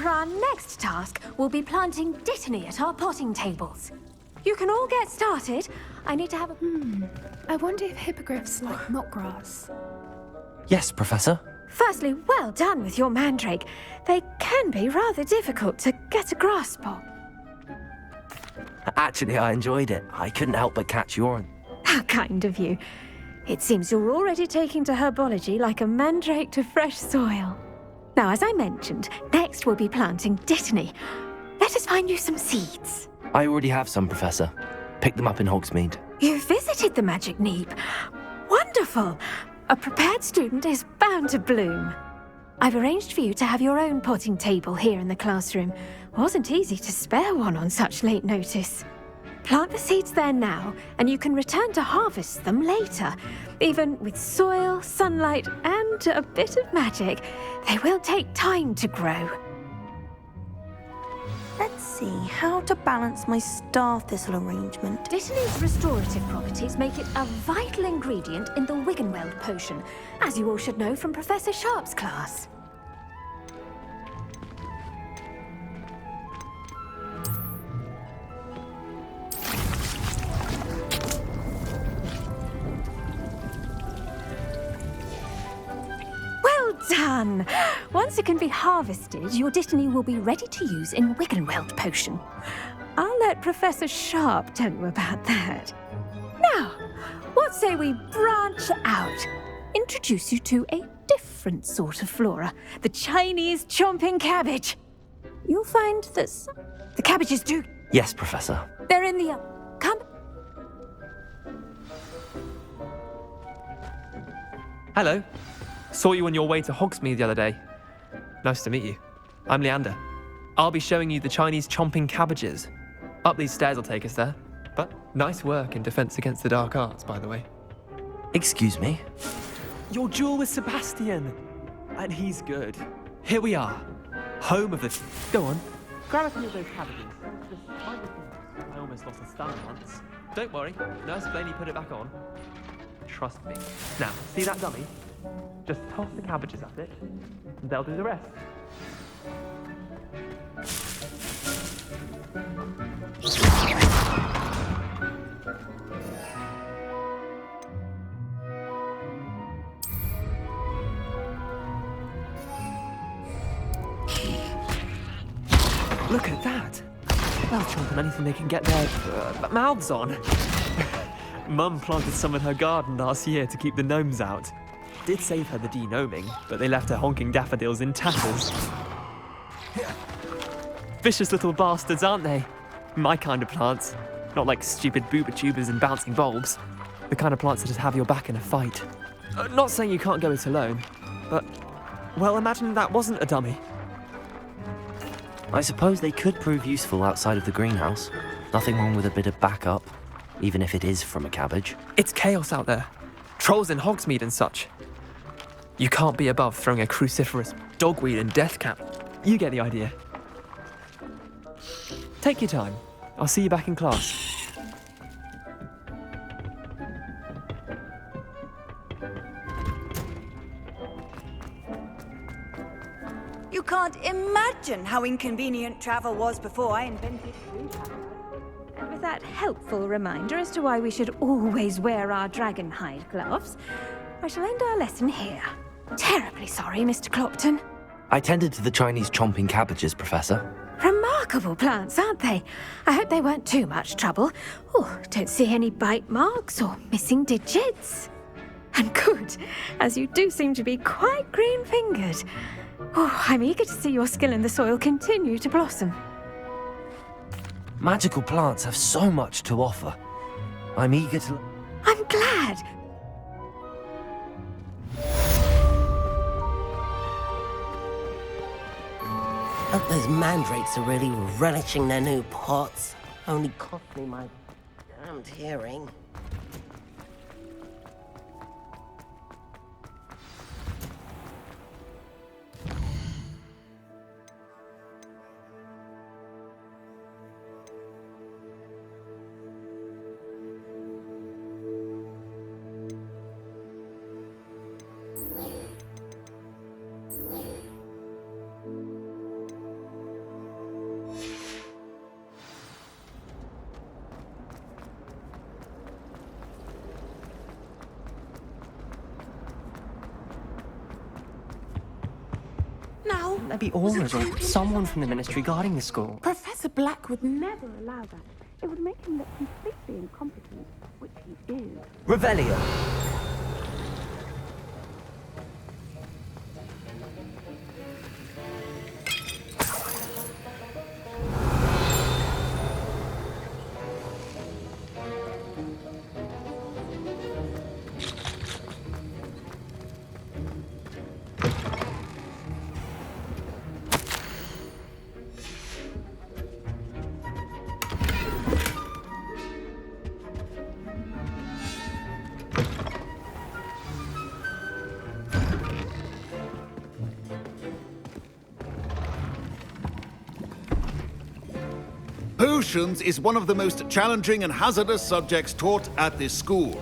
for our next task, we'll be planting dittany at our potting tables. You can all get started. I need to have a... I wonder if hippogriffs like mock grass. Yes, Professor. Firstly, well done with your mandrake. They can be rather difficult to get a grasp of. Actually, I enjoyed it. I couldn't help but catch your... How kind of you. It seems you're already taking to herbology like a mandrake to fresh soil. Now, as I mentioned, next we'll be planting dittany. Let us find you some seeds. I already have some, Professor. Picked them up in Hogsmeade. You visited the Magic Neep. Wonderful! A prepared student is bound to bloom. I've arranged for you to have your own potting table here in the classroom. Wasn't easy to spare one on such late notice. Plant the seeds there now, and you can return to harvest them later. Even with soil, sunlight, and a bit of magic, they will take time to grow. Let's see how to balance my star thistle arrangement. Dittany's restorative properties make it a vital ingredient in the Wiggenweld potion, as you all should know from Professor Sharp's class. Well done! Once it can be harvested, your dittany will be ready to use in Wiggenweld potion. I'll let Professor Sharp tell you about that. Now, what say we branch out? Introduce you to a different sort of flora, the Chinese chomping cabbage. You'll find that the cabbages do... Yes, Professor. They're in the... Come... Hello. Saw you on your way to Hogsmeade the other day. Nice to meet you. I'm Leander. I'll be showing you the Chinese chomping cabbages. Up these stairs will take us there. But nice work in Defense Against the Dark Arts, by the way. Excuse me? Your duel with Sebastian! And he's good. Here we are. Home of the... Go on. Grab a few of those cabbages. I almost lost a stun once. Don't worry. Nurse Blaney put it back on. Trust me. Now, see that dummy? Just toss the cabbages at it, and they'll do the rest. Look at that! They'll chomp on anything they can get their mouths on. Mum planted some in her garden last year to keep the gnomes out. Did save her the denoming, but they left her honking daffodils in tatters. Vicious little bastards, aren't they? My kind of plants. Not like stupid booba tubers and bouncing bulbs. The kind of plants that just have your back in a fight. Not saying you can't go it alone, but... Well, imagine that wasn't a dummy. I suppose they could prove useful outside of the greenhouse. Nothing wrong with a bit of backup, even if it is from a cabbage. It's chaos out there. Trolls in Hogsmeade and such. You can't be above throwing a cruciferous dogweed and death cap. You get the idea. Take your time. I'll see you back in class. You can't imagine how inconvenient travel was before I invented food. And with that helpful reminder as to why we should always wear our dragon hide gloves, I shall end our lesson here. Terribly sorry, Mr. Clopton. I tended to the Chinese chomping cabbages, Professor. Remarkable plants, aren't they? I hope they weren't too much trouble. Oh, don't see any bite marks or missing digits. And good, as you do seem to be quite green-fingered. Oh, I'm eager to see your skill in the soil continue to blossom. Magical plants have so much to offer. I'm eager to... I'm glad. Hope those mandrakes are really relishing their new pots. Only cost me my damned hearing. No. Maybe Aurors or someone from the ministry guarding the school. Professor Black would never allow that. It would make him look completely incompetent, which he is. Revelio. Potions is one of the most challenging and hazardous subjects taught at this school.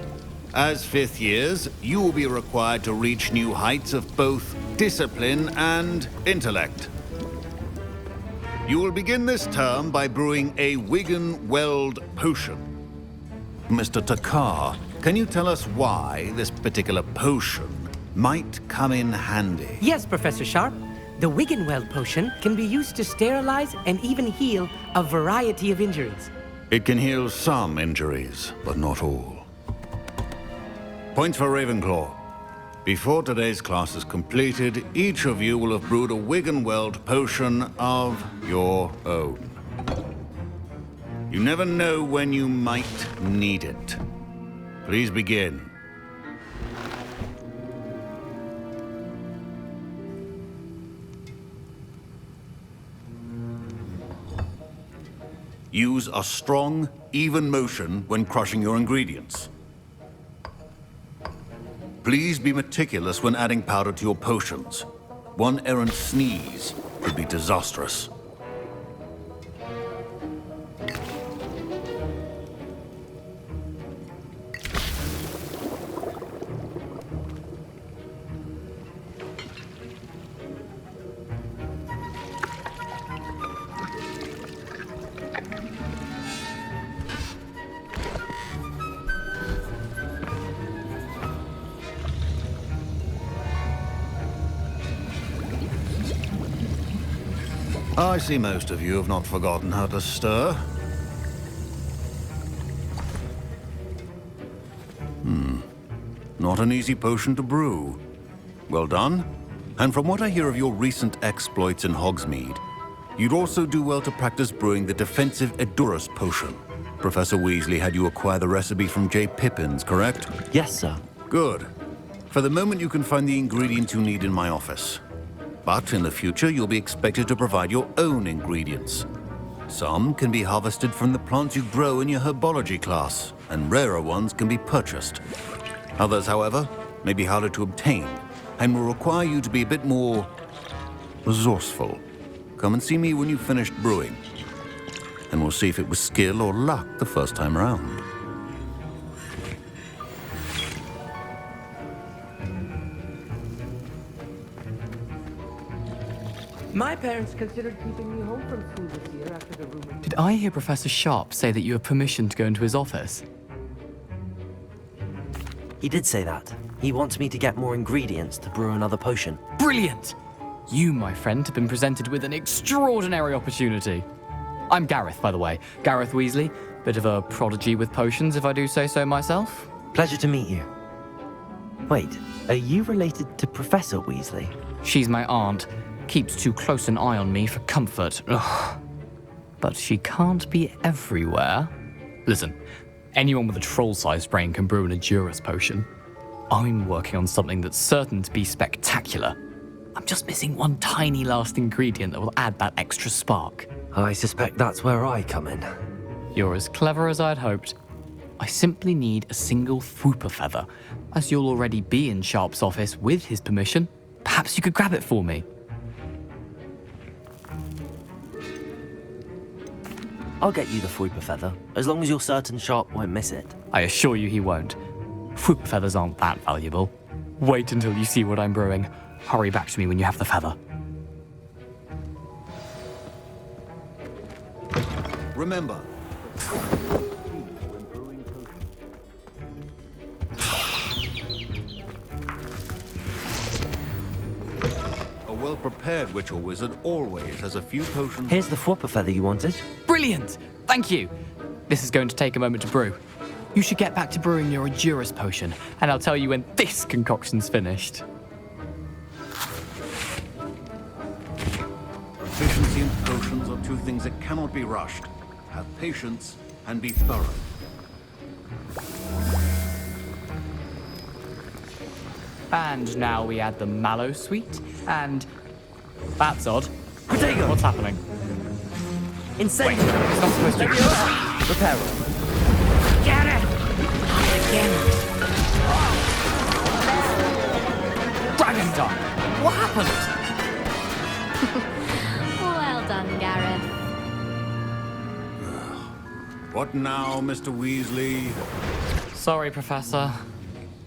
As fifth years, you will be required to reach new heights of both discipline and intellect. You will begin this term by brewing a Wigan-Weld potion. Mr. Takar, can you tell us why this particular potion might come in handy? Yes, Professor Sharp. The Wigan-Weld potion can be used to sterilize and even heal a variety of injuries. It can heal some injuries, but not all. Points for Ravenclaw. Before today's class is completed, each of you will have brewed a Wigan-Weld potion of your own. You never know when you might need it. Please begin. Use a strong, even motion when crushing your ingredients. Please be meticulous when adding powder to your potions. One errant sneeze could be disastrous. I see most of you have not forgotten how to stir. Not an easy potion to brew. Well done. And from what I hear of your recent exploits in Hogsmeade, you'd also do well to practice brewing the defensive Edurus potion. Professor Weasley had you acquire the recipe from J. Pippins, correct? Yes, sir. Good. For the moment, you can find the ingredients you need in my office. But in the future, you'll be expected to provide your own ingredients. Some can be harvested from the plants you grow in your herbology class, and rarer ones can be purchased. Others, however, may be harder to obtain, and will require you to be a bit more resourceful. Come and see me when you've finished brewing, and we'll see if it was skill or luck the first time around. My parents considered keeping me home from school this year after the rumor. Did I hear Professor Sharp say that you have permission to go into his office? He did say that. He wants me to get more ingredients to brew another potion. Brilliant! You, my friend, have been presented with an extraordinary opportunity. I'm Gareth, by the way. Gareth Weasley. Bit of a prodigy with potions, if I do say so myself. Pleasure to meet you. Wait, are you related to Professor Weasley? She's my aunt. Keeps too close an eye on me for comfort. Ugh. But she can't be everywhere. Listen, anyone with a troll-sized brain can brew an Edurus potion. I'm working on something that's certain to be spectacular. I'm just missing one tiny last ingredient that will add that extra spark. I suspect that's where I come in. You're as clever as I'd hoped. I simply need a single Fwooper feather. As you'll already be in Sharp's office with his permission, perhaps you could grab it for me. I'll get you the Fwooper feather, as long as you're certain Sharp won't miss it. I assure you he won't. Fwooper feathers aren't that valuable. Wait until you see what I'm brewing. Hurry back to me when you have the feather. Remember, a well-prepared witch or wizard always has a few potions... Here's the flopper feather you wanted. Brilliant! Thank you! This is going to take a moment to brew. You should get back to brewing your Edurus potion, and I'll tell you when this concoction's finished. Proficiency and potions are two things that cannot be rushed. Have patience and be thorough. And now we add the mallow sweet, and... That's odd. Protego! What's happening? Insane! Wait, it's not supposed to... Repair. Get it! Dragon time! What happened? Well done, Gareth. What now, Mr. Weasley? Sorry, Professor.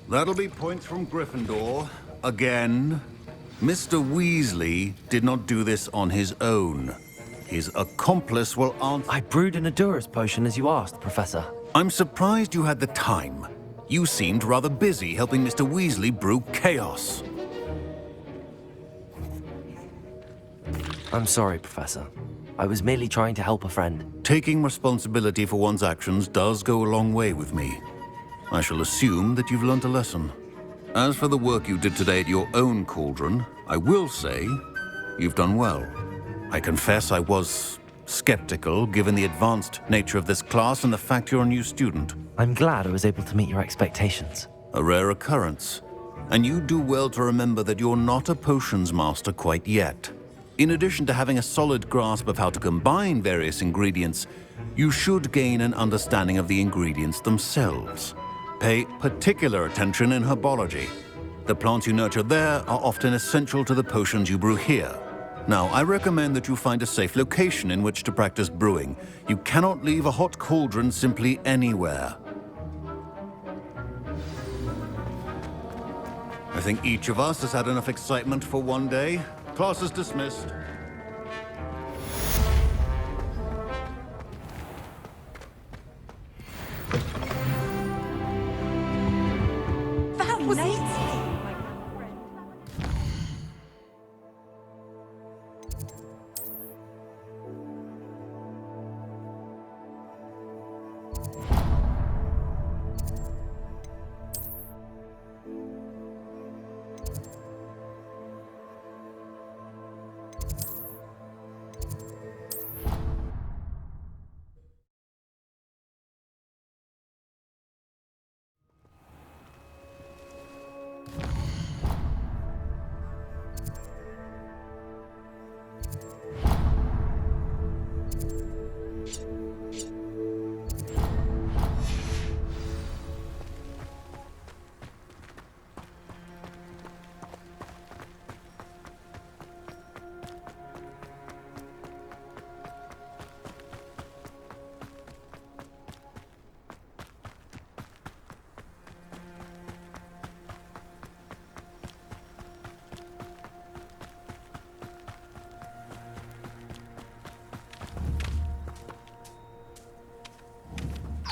That'll be points from Gryffindor. Again. Mr. Weasley did not do this on his own. His accomplice will answer... I brewed an Edurus potion as you asked, Professor. I'm surprised you had the time. You seemed rather busy helping Mr. Weasley brew chaos. I'm sorry, Professor. I was merely trying to help a friend. Taking responsibility for one's actions does go a long way with me. I shall assume that you've learnt a lesson. As for the work you did today at your own cauldron, I will say you've done well. I confess I was skeptical, given the advanced nature of this class and the fact you're a new student. I'm glad I was able to meet your expectations. A rare occurrence. And you do well to remember that you're not a potions master quite yet. In addition to having a solid grasp of how to combine various ingredients, you should gain an understanding of the ingredients themselves. Pay particular attention in herbology. The plants you nurture there are often essential to the potions you brew here. Now, I recommend that you find a safe location in which to practice brewing. You cannot leave a hot cauldron simply anywhere. I think each of us has had enough excitement for one day. Class is dismissed.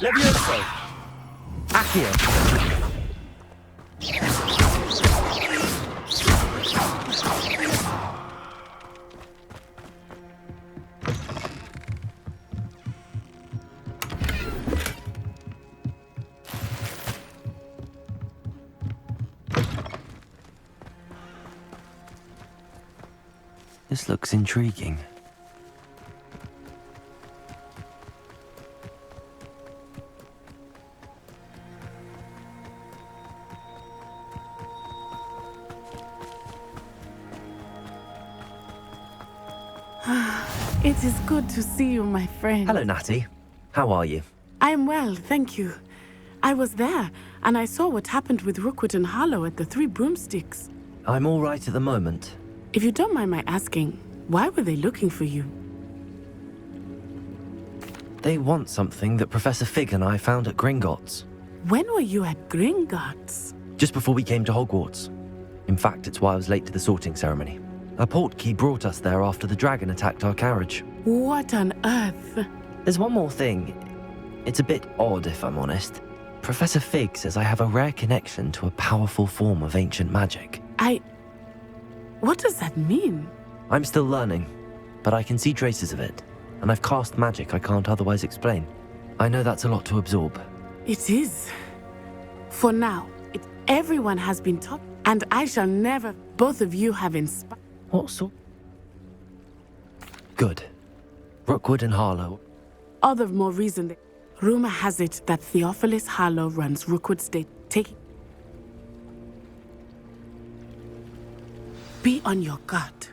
Levioso! Accio! This looks intriguing. It is good to see you, my friend. Hello, Natty. How are you? I am well, thank you. I was there, and I saw what happened with Rookwood and Harlow at the Three Broomsticks. I'm all right at the moment. If you don't mind my asking, why were they looking for you? They want something that Professor Fig and I found at Gringotts. When were you at Gringotts? Just before we came to Hogwarts. In fact, it's why I was late to the sorting ceremony. A portkey brought us there after the dragon attacked our carriage. What on earth? There's one more thing. It's a bit odd, if I'm honest. Professor Fig says I have a rare connection to a powerful form of ancient magic. What does that mean? I'm still learning, but I can see traces of it, and I've cast magic I can't otherwise explain. I know that's a lot to absorb. It is. For now, everyone has been taught, and I shall never. Both of you have inspired. What sort? Good. Rookwood and Harlow. All the more reason. Rumor has it that Theophilus Harlow runs Rookwood State, taking. Be on your guard.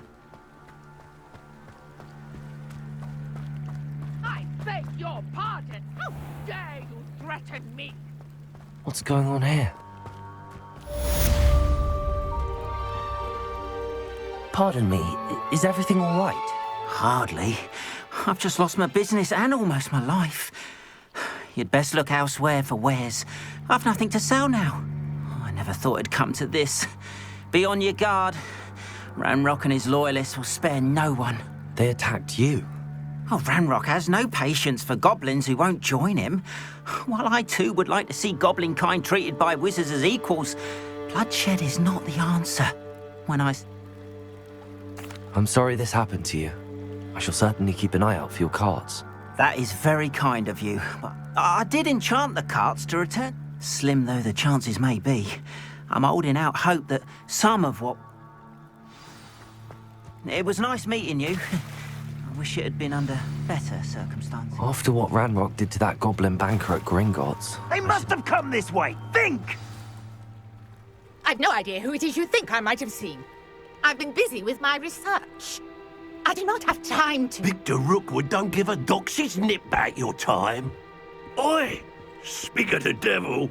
I beg your pardon. How dare you threaten me? What's going on here? Pardon me, is everything all right? Hardly. I've just lost my business and almost my life. You'd best look elsewhere for wares. I've nothing to sell now. I never thought it'd come to this. Be on your guard. Ranrock and his loyalists will spare no one. They attacked you? Oh, Ranrock has no patience for goblins who won't join him. While I too would like to see goblin kind treated by wizards as equals, bloodshed is not the answer. I'm sorry this happened to you. I shall certainly keep an eye out for your carts. That is very kind of you, but I did enchant the carts to return. Slim though the chances may be, I'm holding out hope that some of what... It was nice meeting you. I wish it had been under better circumstances. After what Ranrock did to that goblin banker at Gringotts... They must have come this way. Think! I've no idea who it is you think I might have seen. I've been busy with my research. I do not have time to... Victor Rookwood don't give a doxy's nip back your time. Oi! Speak of the devil.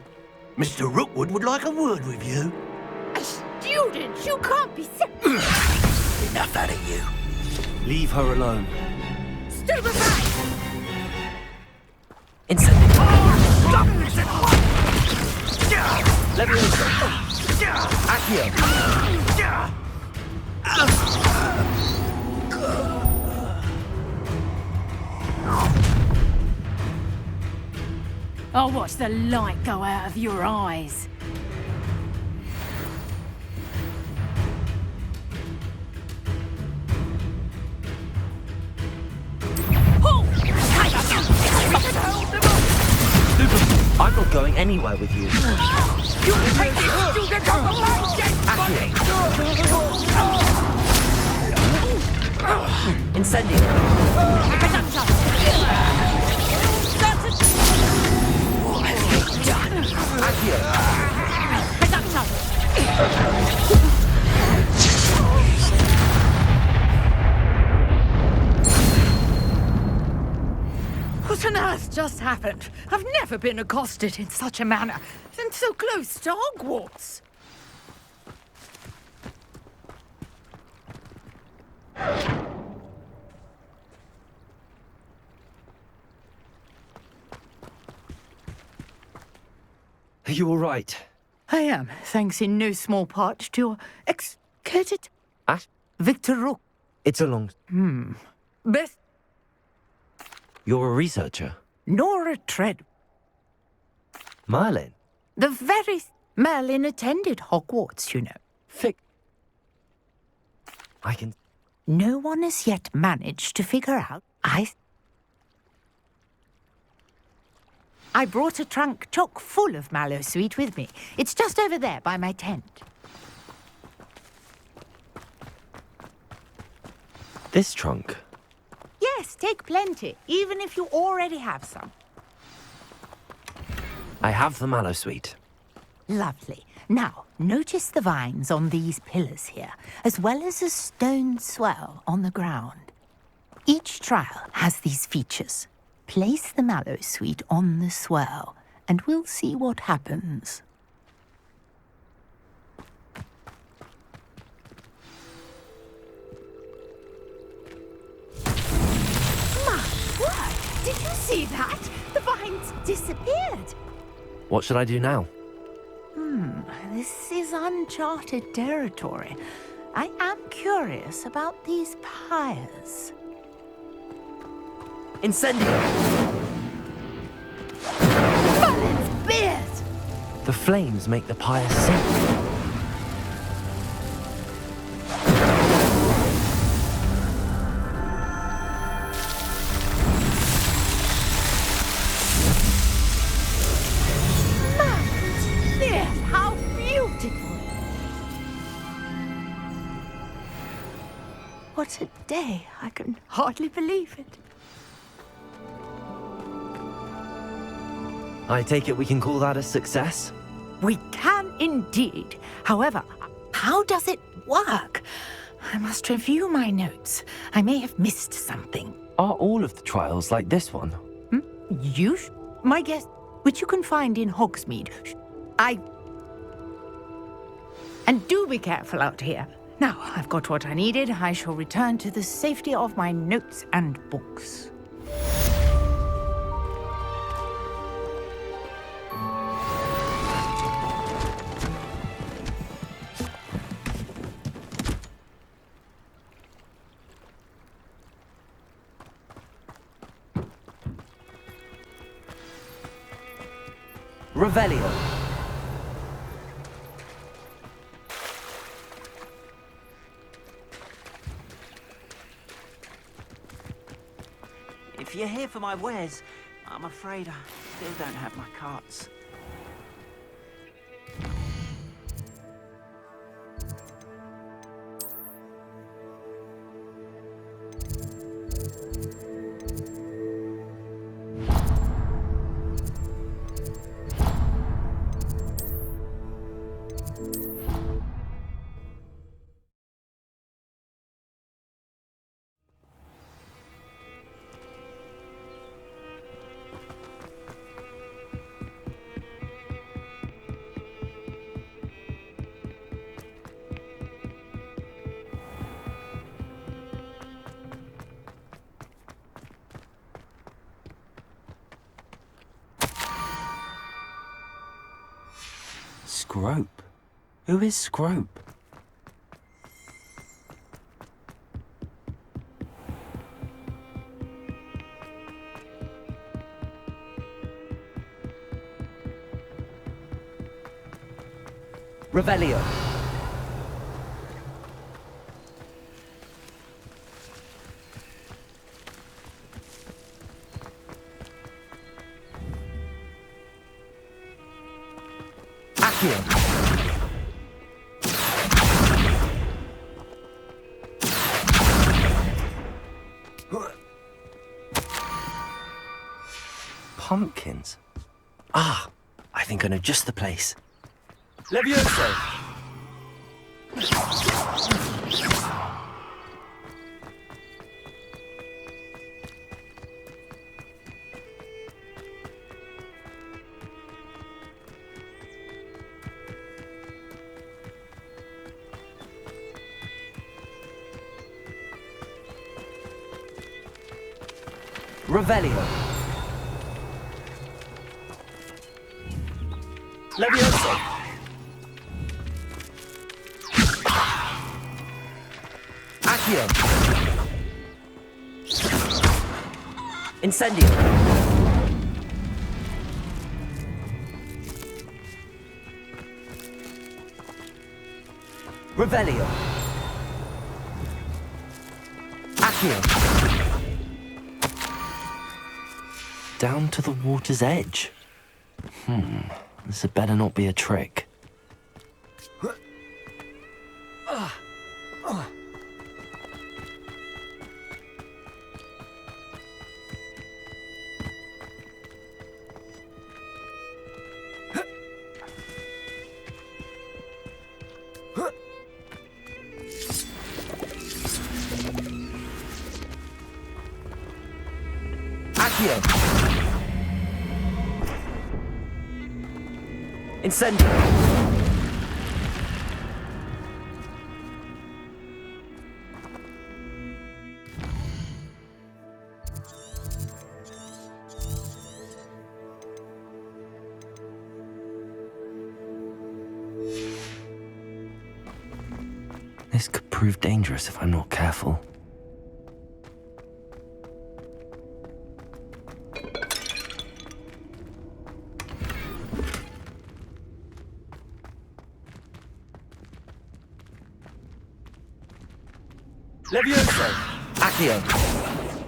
Mr. Rookwood would like a word with you. A student? You can't be Enough out of you. Leave her alone. Stand aside! Incendiary! Stop this at once! Leviosa! Accio! I'll watch the light go out of your eyes. I'm not going anywhere with you. You take this student off of my dead body! Incendiary! What have you done? What on earth just happened? I've never been accosted in such a manner, and so close to Hogwarts. Are you all right? I am, thanks in no small part to your ex-cadet Victor Rook. It's a long... Best You're a researcher? Nora Tread. Merlin? The very... Merlin attended Hogwarts, you know. I can... No one has yet managed to figure out... I brought a trunk chock full of mallow sweet with me. It's just over there by my tent. This trunk? Yes, take plenty, even if you already have some. I have the mallow sweet. Lovely. Now, notice the vines on these pillars here, as well as a stone swell on the ground. Each trial has these features. Place the mallow sweet on the swell, and we'll see what happens. My word! Did you see that? The vines disappeared. What should I do now? This is uncharted territory. I am curious about these pyres. Incendiary! Merlin's beard! The flames make the pyre sink. What a day. I can hardly believe it. I take it we can call that a success? We can indeed. However, how does it work? I must review my notes. I may have missed something. Are all of the trials like this one? My guess, which you can find in Hogsmeade. And do be careful out here. Now, I've got what I needed. I shall return to the safety of my notes and books. Revelio. If you're here for my wares, I'm afraid I still don't have my carts. Scrope? Who is Scrope? Revelio. Accio. Pumpkins. Ah, I think I know just the place. Levioso. Revelio. Levioso. Accio. Incendio. Revelio. Accio. Down to the water's edge. This had better not be a trick. Accio. Incendio. This could prove dangerous if I'm not careful. Levioso. Accio.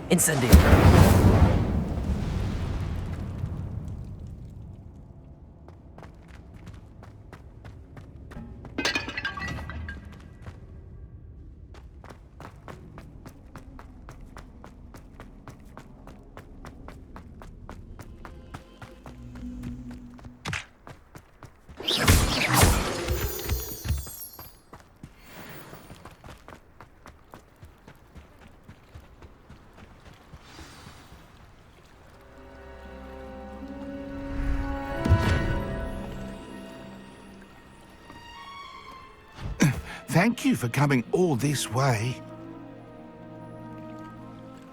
Incendio. Thank you for coming all this way.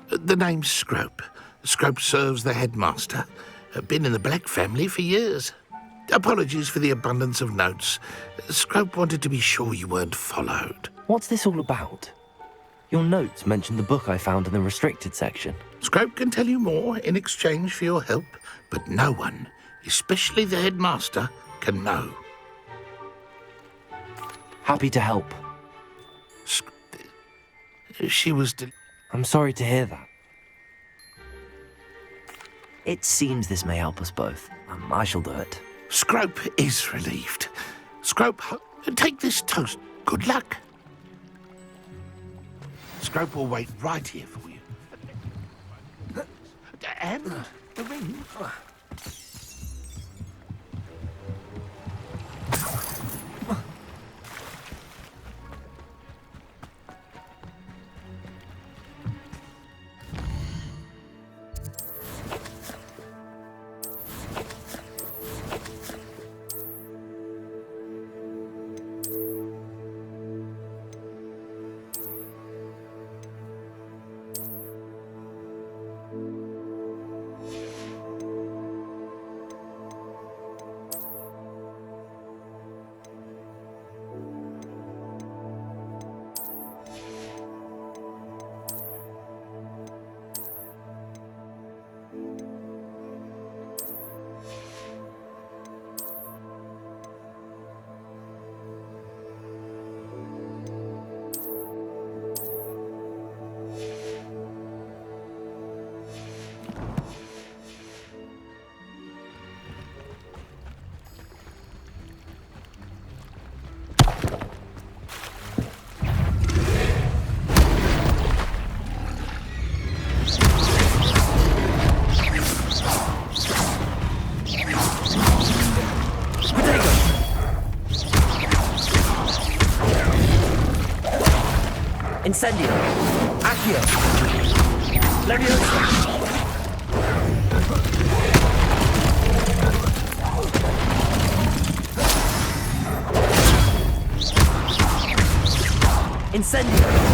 The name's Scrope. Scrope serves the headmaster. Been in the Black family for years. Apologies for the abundance of notes. Scrope wanted to be sure you weren't followed. What's this all about? Your notes mentioned the book I found in the restricted section. Scrope can tell you more in exchange for your help, but no one, especially the headmaster, can know. Happy to help. She was... I'm sorry to hear that. It seems this may help us both. I shall do it. Scrope is relieved. Scrope, take this toast. Good luck. Scrope will wait right here for you. And the ring. Incendio! Accio! Leviosa! Incendio!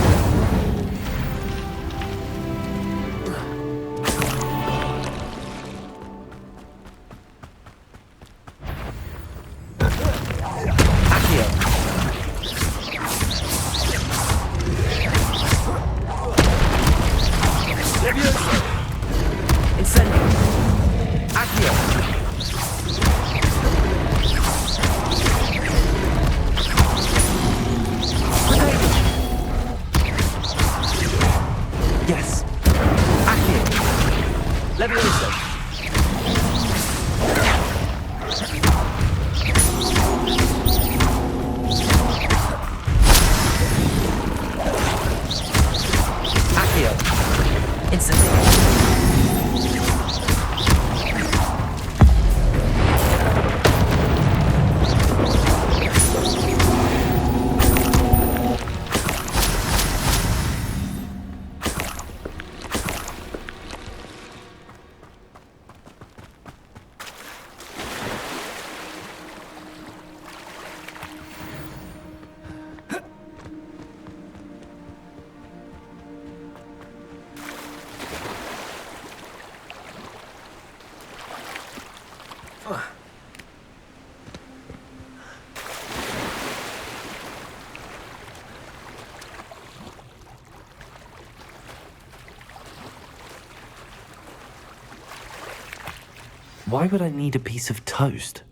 Why would I need a piece of toast?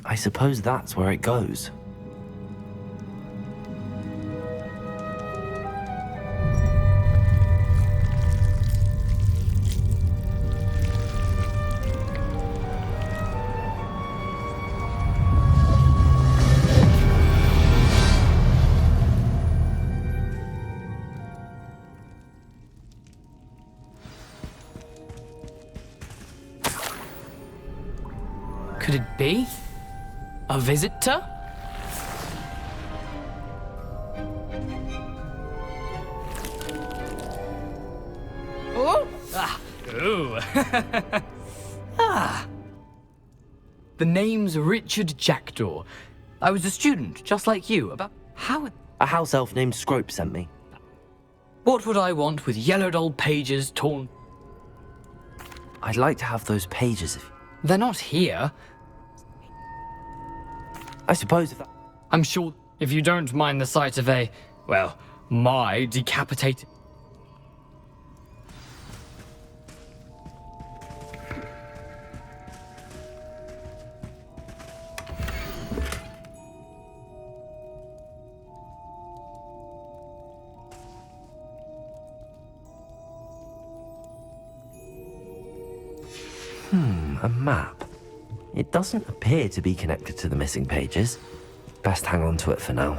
I suppose that's where it goes. Could it be? A visitor? Oh! Ah! Ooh! Ah! The name's Richard Jackdaw. I was a student, just like you, about How? A house elf named Scrope sent me. What would I want with yellowed old pages torn? I'd like to have those pages if... They're not here. I suppose if that... I'm sure if you don't mind the sight of a, well, my decapitated... A map. It doesn't appear to be connected to the missing pages. Best hang on to it for now.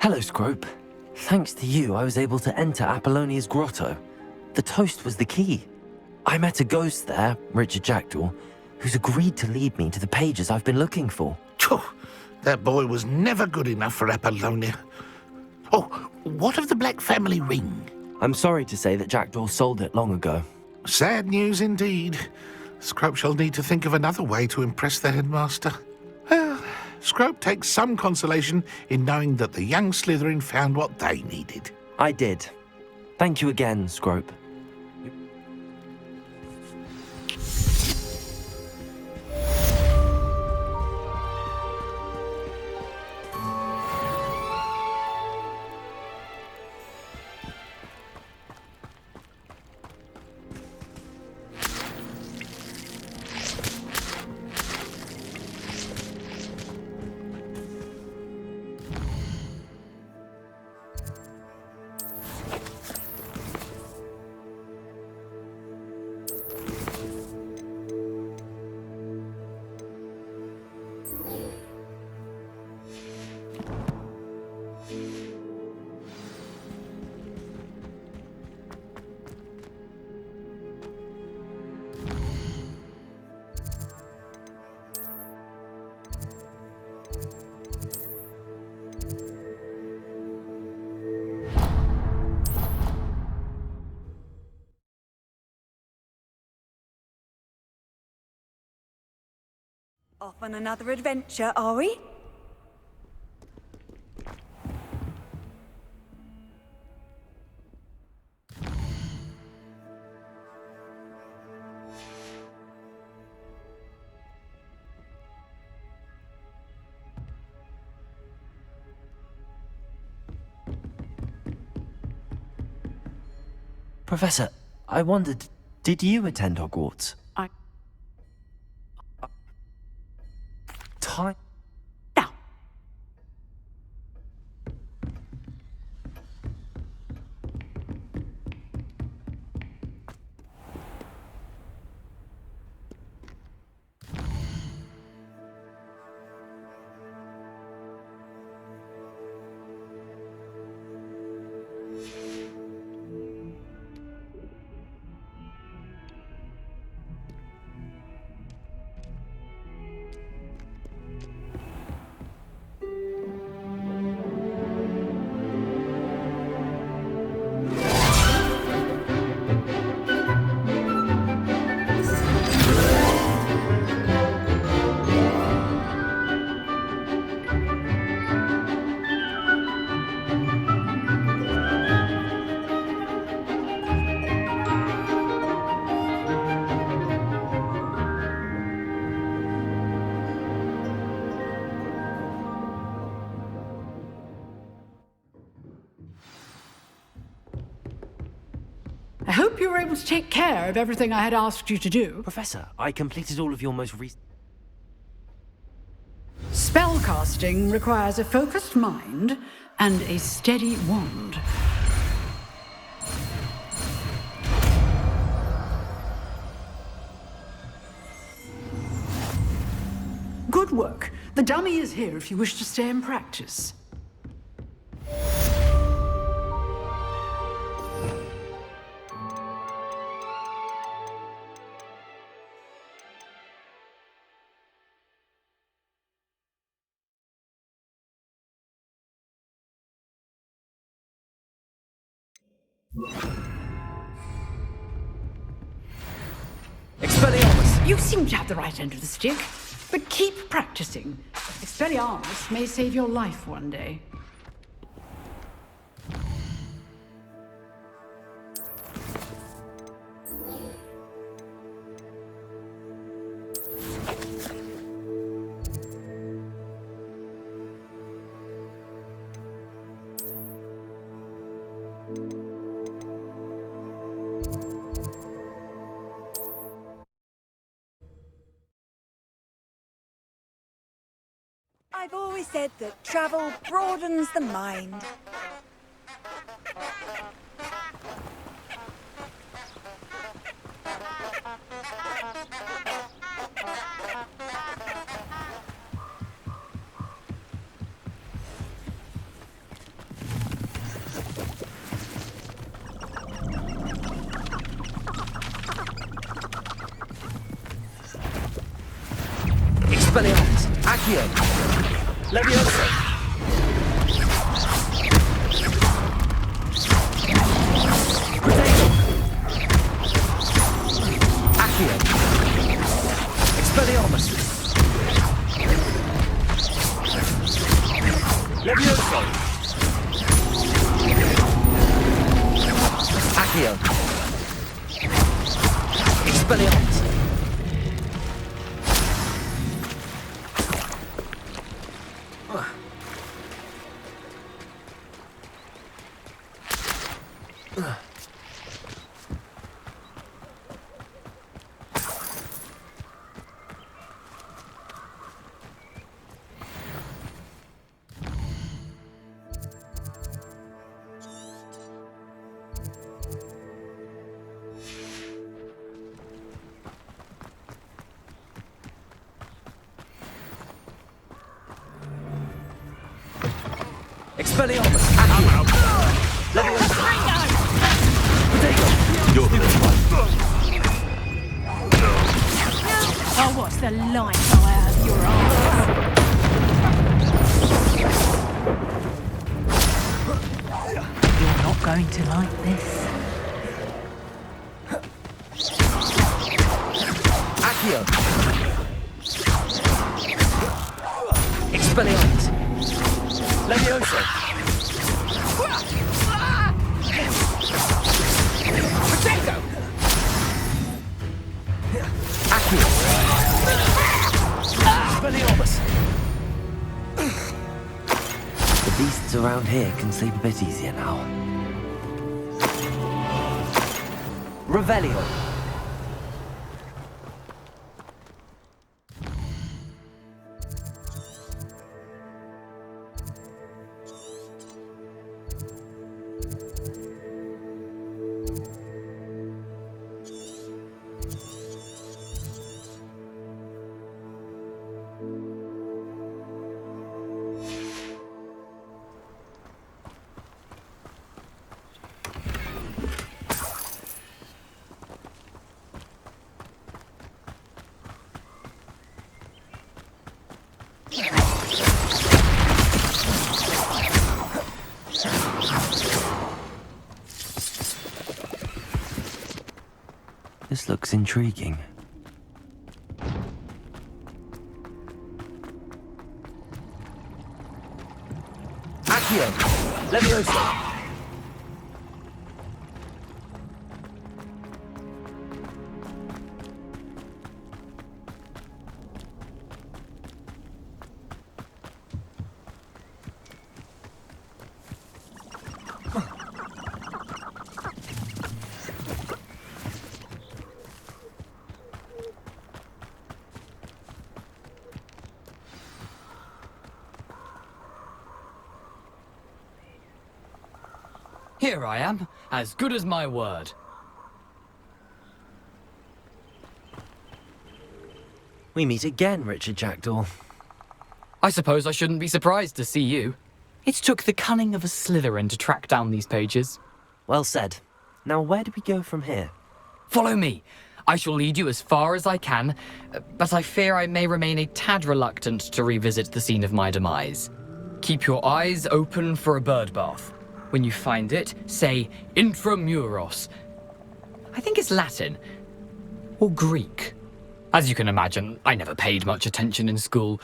Hello, Scrope. Thanks to you, I was able to enter Apollonia's grotto. The toast was the key. I met a ghost there, Richard Jackdaw, who's agreed to lead me to the pages I've been looking for. That boy was never good enough for Apollonia. Oh, what of the Black family ring? I'm sorry to say that Jackdaw sold it long ago. Sad news indeed. Scrope shall need to think of another way to impress the headmaster. Well, Scrope takes some consolation in knowing that the young Slytherin found what they needed. I did. Thank you again, Scrope. Off on another adventure, are we? Professor, I wondered, did you attend Hogwarts? Time? Now. I hope you were able to take care of everything I had asked you to do. Professor, I completed all of your most recent... Spellcasting requires a focused mind and a steady wand. Good work. The dummy is here if you wish to stay and practice. Expelliarmus! You seem to have the right end of the stick, but keep practicing. Expelliarmus may save your life one day. I've always said that travel broadens the mind. Expelliarmus! Accio! Levioso! Protego! Accio! Expelliarmus! Levioso! Accio! Expelliarmus! Expelliarmus! Accio! Levioso! Protego! You're the one. I'll watch the light go out of your eyes. You're not going to like this. Accio! Expelliarmus! Levioso! Protego! Accio! Expelliarmus! The beasts around here can sleep a bit easier now. Revelio! This looks intriguing. Accio! Levioso! Here I am, as good as my word. We meet again, Richard Jackdaw. I suppose I shouldn't be surprised to see you. It took the cunning of a Slytherin to track down these pages. Well said. Now where do we go from here? Follow me. I shall lead you as far as I can, but I fear I may remain a tad reluctant to revisit the scene of my demise. Keep your eyes open for a bird bath. When you find it, say intramuros. I think it's Latin. Or Greek. As you can imagine, I never paid much attention in school.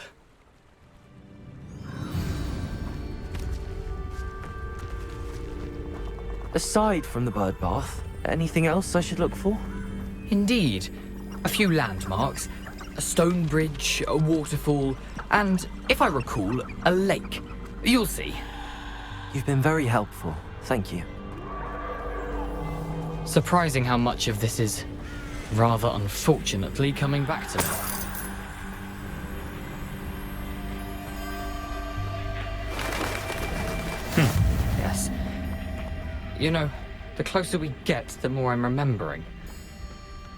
Aside from the bird bath, anything else I should look for? Indeed. A few landmarks, a stone bridge, a waterfall, and, if I recall, a lake. You'll see. You've been very helpful. Thank you. Surprising how much of this is, rather unfortunately, coming back to me. Yes. You know, the closer we get, the more I'm remembering.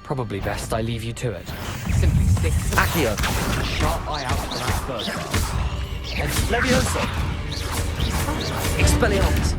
Probably best I leave you to it. Simply stick Accio. a sharp eye out for that bird bath. And Levioso. Expelliarmus.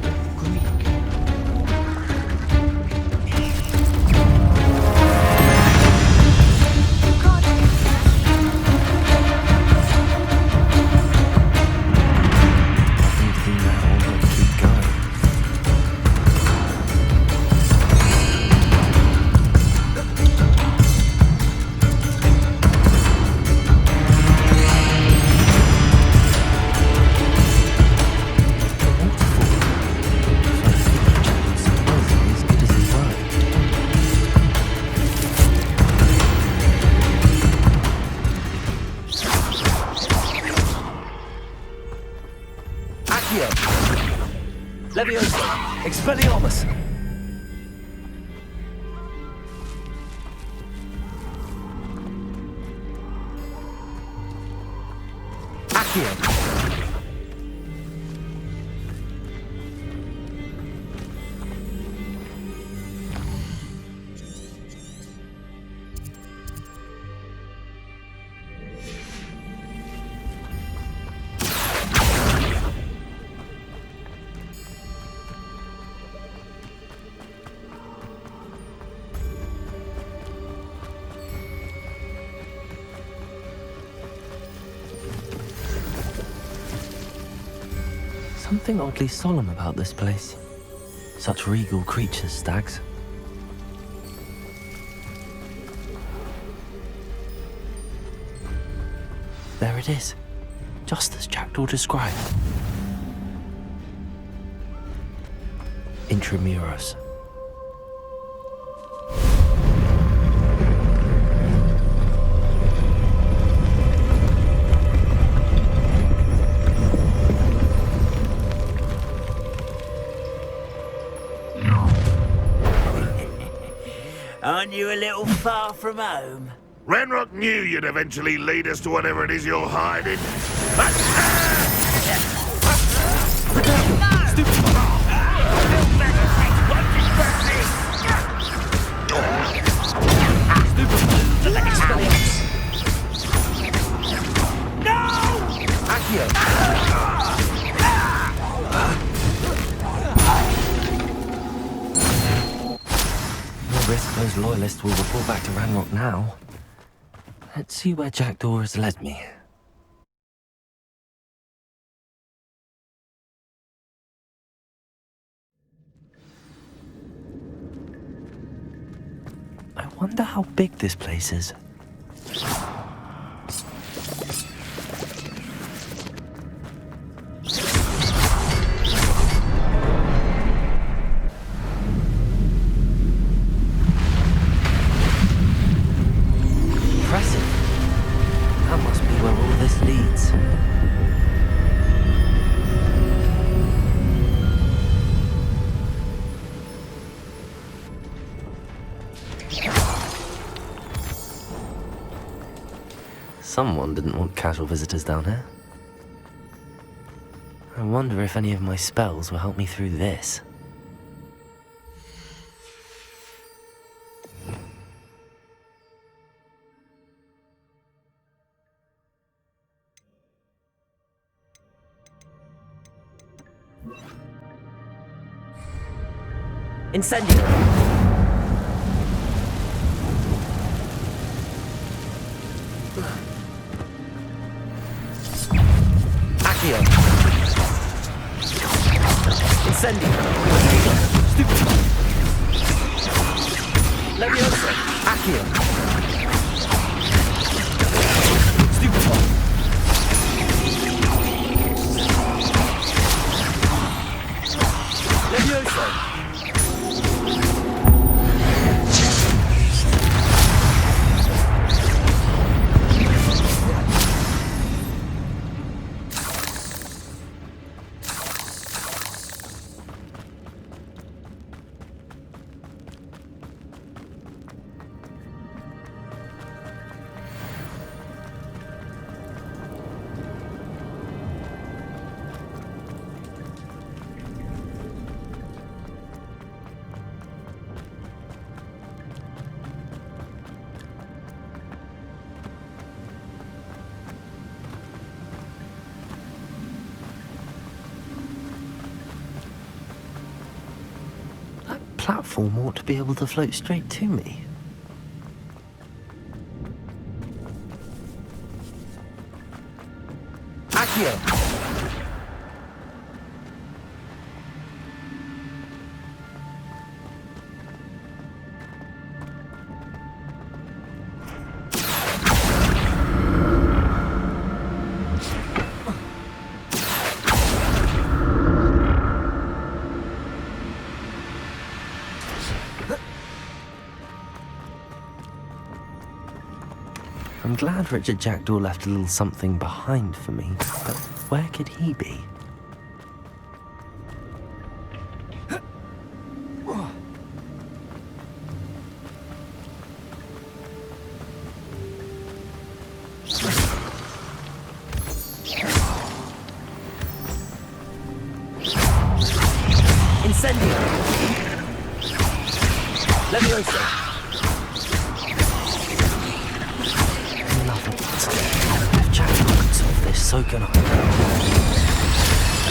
Levioso. Expelliarmus. Accio. Something oddly solemn about this place. Such regal creatures, stags. There it is, just as Jackdaw described. Intramuros. Aren't you a little far from home? Ranrock knew you'd eventually lead us to whatever it is you're hiding. Risk those loyalists will report back to Ranrock now. Let's see where Jackdaw has led me. I wonder how big this place is. That must be where all this leads. Someone didn't want casual visitors down here. I wonder if any of my spells will help me through this. Incendio. Accio. Incendio. Leviosa. Accio. Stupefy. Leviosa. Platform ought to be able to float straight to me. Accio. I'm glad Richard Jackdaw left a little something behind for me, but where could he be? Incendio. Leviosa. If Jackdaw could solve this, so can I.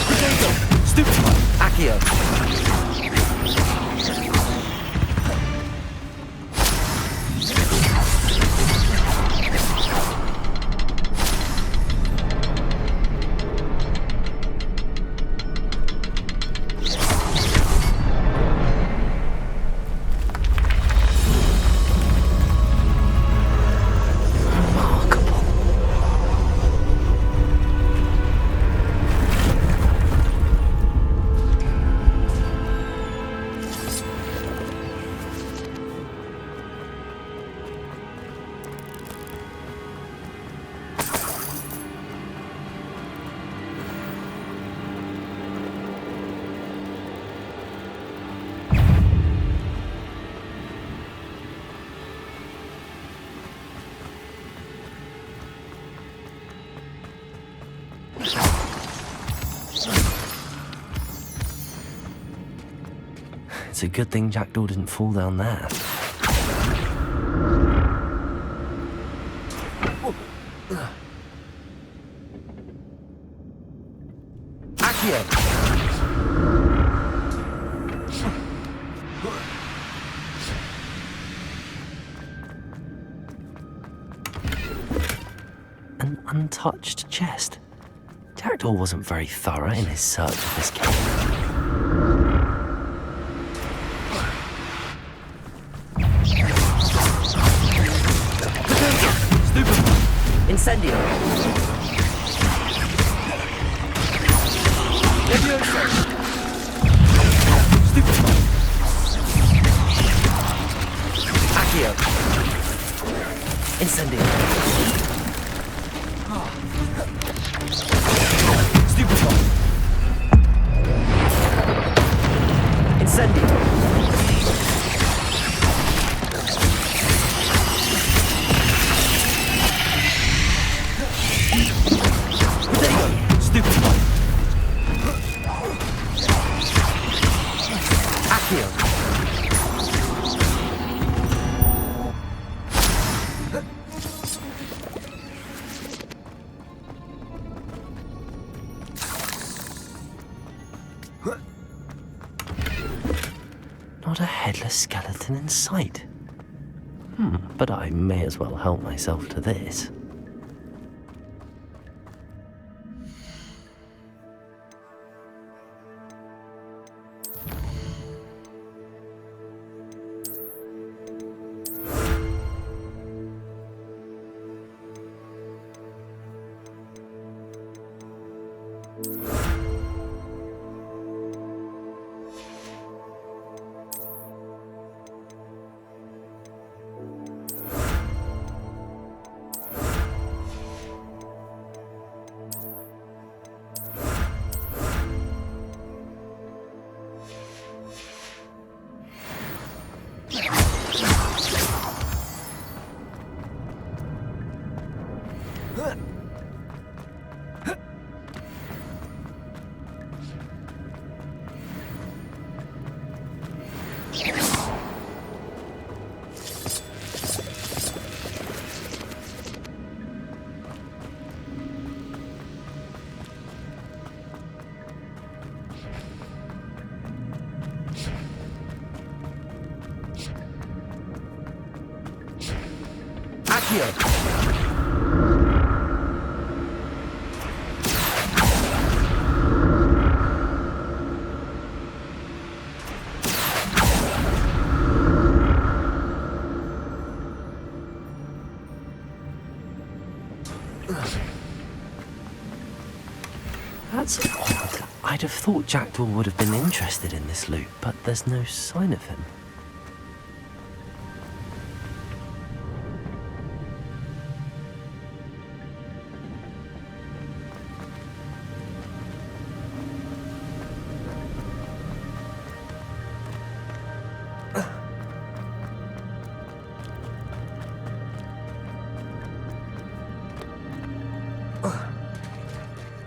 Potato. Stupefy. Accio. It's a good thing Jackdaw didn't fall down there. Accio. An untouched chest. Jackdaw wasn't very thorough in his search of this cave. Incendio. Leviosa. Stupefy. Accio. Incendio. Stupefy. Incendio. Stupefy. Accio. Not a headless skeleton in sight. But I may as well help myself to this. That's odd. I'd have thought Jackdaw would have been interested in this loot, but there's no sign of him.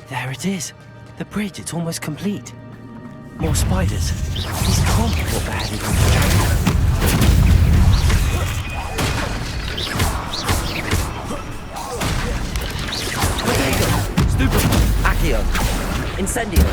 There it is. The bridge, it's almost complete. More spiders. These can't be what beheaded from Jackdaw. Stupefy. Accio. Incendio.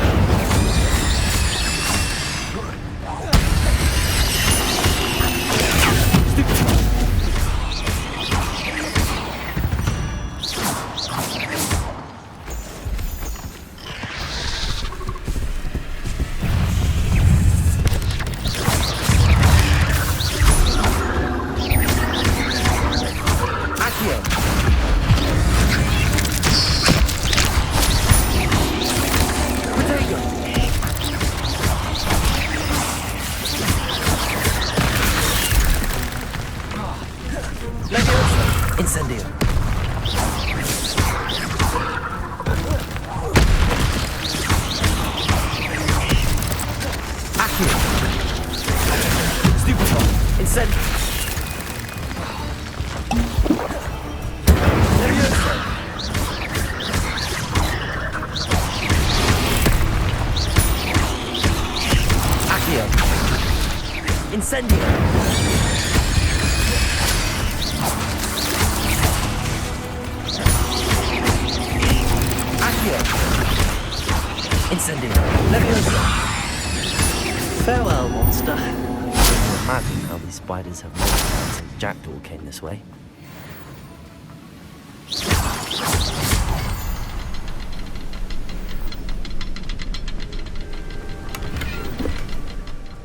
Farewell, monster. I can imagine how these spiders have multiplied since Jackdaw came this way.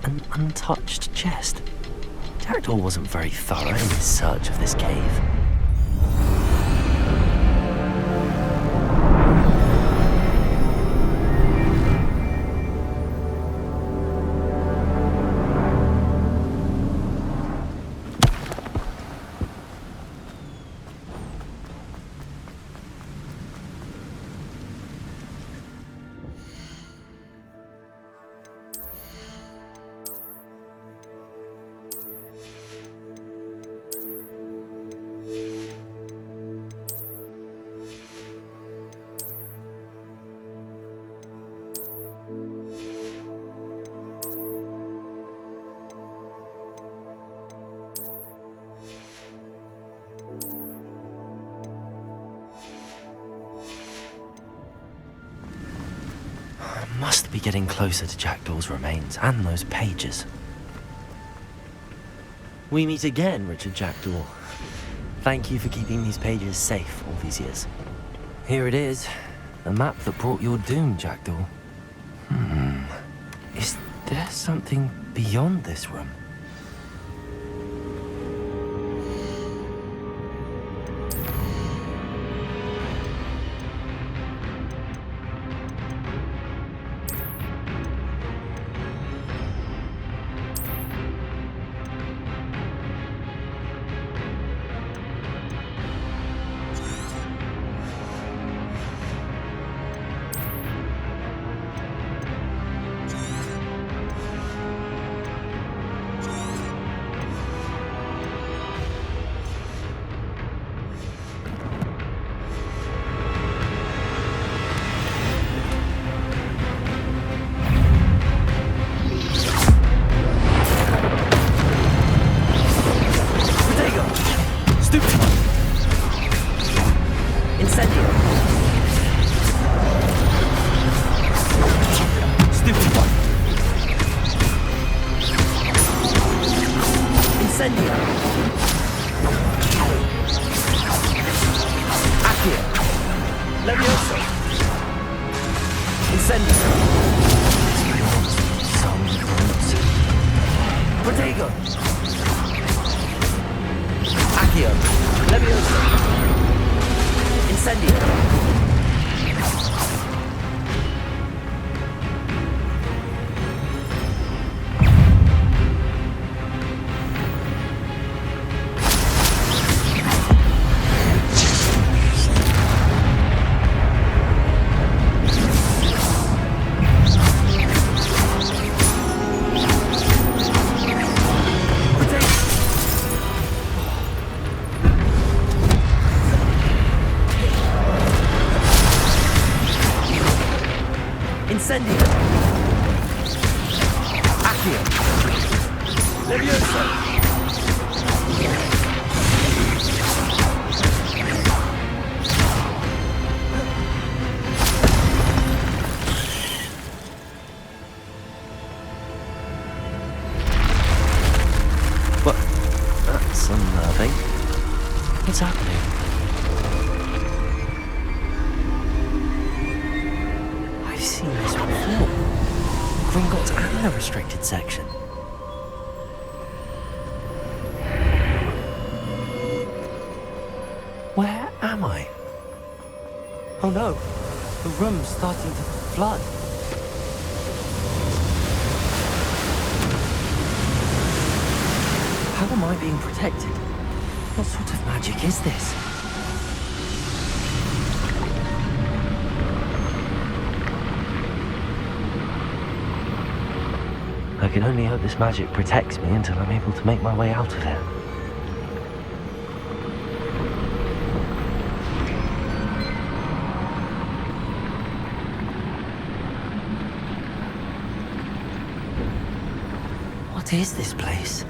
An untouched chest. Jackdaw wasn't very thorough in his search of this cave. Must be getting closer to Jackdaw's remains and those pages. We meet again, Richard Jackdaw. Thank you for keeping these pages safe all these years. Here it is, the map that brought your doom, Jackdaw. Is there something beyond this room? What's happening? I've seen this before. Gringotts and the restricted section. Where am I? Oh no, the room's starting to flood. How am I being protected? What sort of magic is this? I can only hope this magic protects me until I'm able to make my way out of here. What is this place?